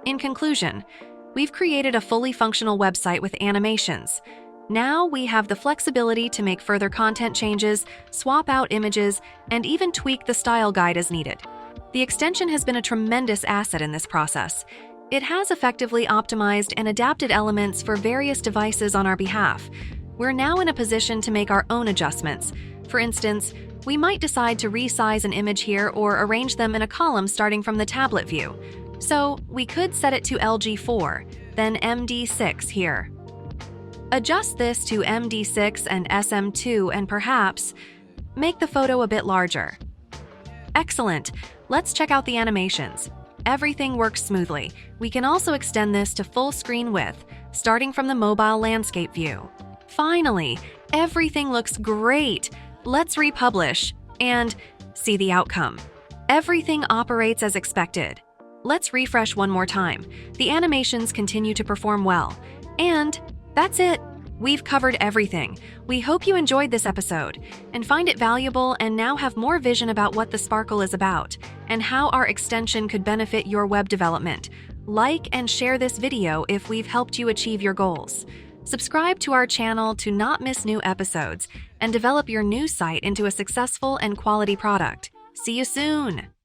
In conclusion, we've created a fully functional website with animations. Now we have the flexibility to make further content changes, swap out images, and even tweak the style guide as needed. The extension has been a tremendous asset in this process. It has effectively optimized and adapted elements for various devices on our behalf. We're now in a position to make our own adjustments. For instance, we might decide to resize an image here or arrange them in a column starting from the tablet view. So we could set it to LG4, then MD6 here. Adjust this to MD6 and SM2 and perhaps make the photo a bit larger. Excellent! Let's check out the animations. Everything works smoothly. We can also extend this to full screen width, starting from the mobile landscape view. Finally, everything looks great! Let's republish and see the outcome. Everything operates as expected. Let's refresh one more time. The animations continue to perform well. And that's it. We've covered everything. We hope you enjoyed this episode and find it valuable and now have more vision about what TheSprkl is about and how our extension could benefit your web development. Like and share this video if we've helped you achieve your goals. Subscribe to our channel to not miss new episodes and develop your new site into a successful and quality product. See you soon!